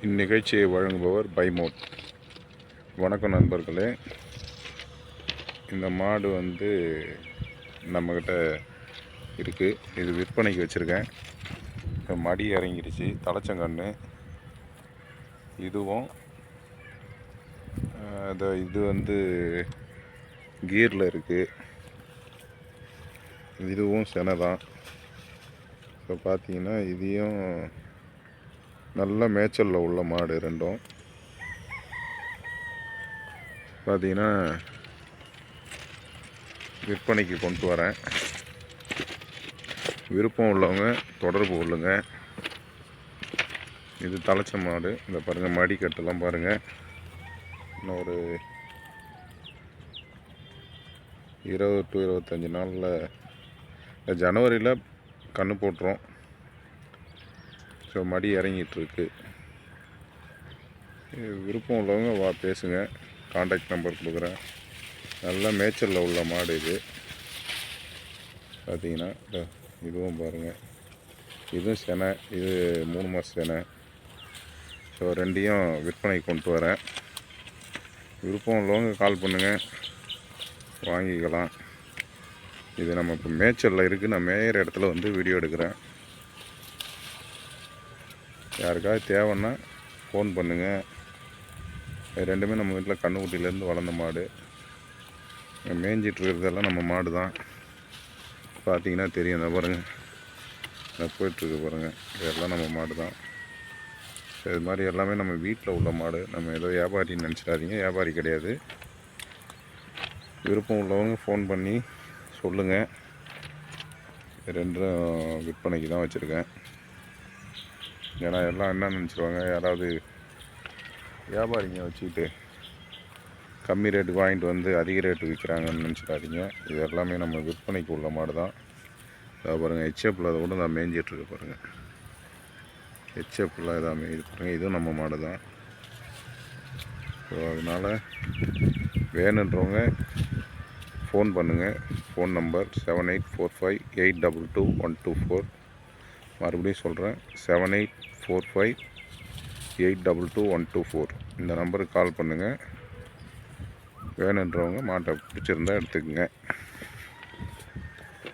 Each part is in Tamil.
இந்நிகழ்ச்சியை வழங்குபவர் பைமோட். வணக்கம் நண்பர்களே. இந்த மாடு வந்து நம்மக்கிட்ட இருக்குது. இது விற்பனைக்கு வச்சுருக்கேன். மடி இறங்கிடுச்சு, தலைச்சங்கன்று. இதுவும் இது வந்து கீரில் இருக்குது. இதுவும் செனை தான். இப்போ பார்த்தீங்கன்னா இதையும் நல்ல மேய்ச்சலில் உள்ள மாடு ரெண்டும். பார்த்தீங்கன்னா விற்பனைக்கு கொண்டு வரேன். விருப்பம் உள்ளவங்க தொடர்பு கொள்ளுங்க. இது தலைச்ச மாடு. இந்த பாருங்கள், மடிக்கட்டெல்லாம் பாருங்கள். இன்னும் ஒரு 20 to 25 நாளில் ஜனவரியில் கன்று போட்டுரும். ஸோ மடி இறங்கிட்டுருக்கு. விருப்பம் உள்ளவங்க பேசுங்க. கான்டாக்ட் நம்பர் கொடுக்குறேன். நல்ல மேய்ச்சலில் உள்ள மாடு இது. பார்த்தீங்கன்னா இதுவும் பாருங்கள், இதுவும் செனை. இது 3 மாத செனை. ஸோ ரெண்டையும் விற்பனைக்கு கொண்டு வரேன். விருப்பம் உள்ளவங்க கால் பண்ணுங்கள், வாங்கிக்கலாம். இது நம்ம இப்போ மேய்ச்சலில் இருக்குது. நான் மேயிற இடத்துல வந்து வீடியோ எடுக்கிறேன். யாருக்காவது தேவைன்னா ஃபோன் பண்ணுங்கள். ரெண்டுமே நம்ம வீட்டில் கண்ணுக்குட்டியிலேருந்து வளர்ந்த மாடு. மேய்ஞ்சிட்டு இருக்கிறதெல்லாம் நம்ம மாடு தான். பார்த்தீங்கன்னா தெரியும். இந்த பாருங்கள், நான் போயிட்டுருக்கு பாருங்கள். இதெல்லாம் நம்ம மாடு தான். இது மாதிரி எல்லாமே நம்ம வீட்டில் உள்ள மாடு. நம்ம ஏதோ வியாபாரின்னு நினச்சிடாதீங்க, வியாபாரி கிடையாது. விருப்பம் உள்ளவங்க ஃபோன் பண்ணி சொல்லுங்கள். ரெண்டும் விற்பனைக்கு தான் வச்சுருக்கேன். ஏன்னா எல்லாம் என்ன நினச்சிருவாங்க, யாராவது வியாபாரிங்க வச்சுக்கிட்டு கம்மி ரேட்டுக்கு வாங்கிட்டு வந்து அதிக ரேட்டு விற்கிறாங்கன்னு நினச்சிடாதீங்க. இது எல்லாமே நம்ம விற்பனைக்கு உள்ள மாடு தான். அதை பாருங்கள், ஹெச்எப்பில் அதை கூட நான் மேய்ஞ்சிட்ருக்க பாருங்கள். ஹெச்எப்பில் இதாக மேய்து பாருங்கள். இதுவும் நம்ம மாடு தான். ஸோ அதனால் வேணுன்றவங்க ஃபோன் பண்ணுங்கள். Phone number 7845822124. மறுபடியும் சொல்கிறேன், 7845822124. இந்த நம்பருக்கு கால் பண்ணுங்கள். வேணுன்றவங்க மாட்டை பிடிச்சிருந்தா எடுத்துக்கோங்க.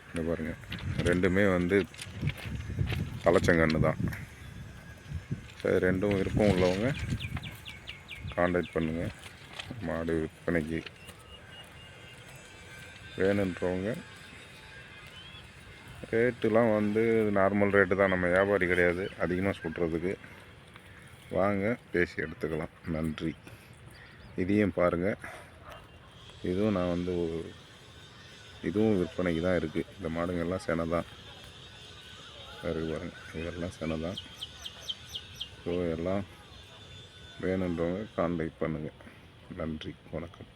இந்த பாருங்கள், ரெண்டுமே வந்து தலைச்சங்கன்று தான். சரி, ரெண்டும் விருப்பம் உள்ளவங்க கான்டாக்ட் பண்ணுங்கள். மாடு விற்பனைக்கு வேணுன்றவங்க. ரேட்டுலாம் வந்து நார்மல் ரேட்டு தான். நம்ம வியாபாரி கிடையாது அதிகமாக சொல்கிறதுக்கு. வாங்க, பேசி எடுத்துக்கலாம். நன்றி. இதையும் பாருங்கள். இதுவும் நான் வந்து இதுவும் விற்பனைக்கு தான் இருக்குது. இந்த மாடுங்கள்லாம் செனை தான் இருக்குது பாருங்கள். இதெல்லாம் செனை தான். ஸோ எல்லாம் வேணுன்றவங்க கான்டாக்ட் பண்ணுங்கள். நன்றி, வணக்கம்.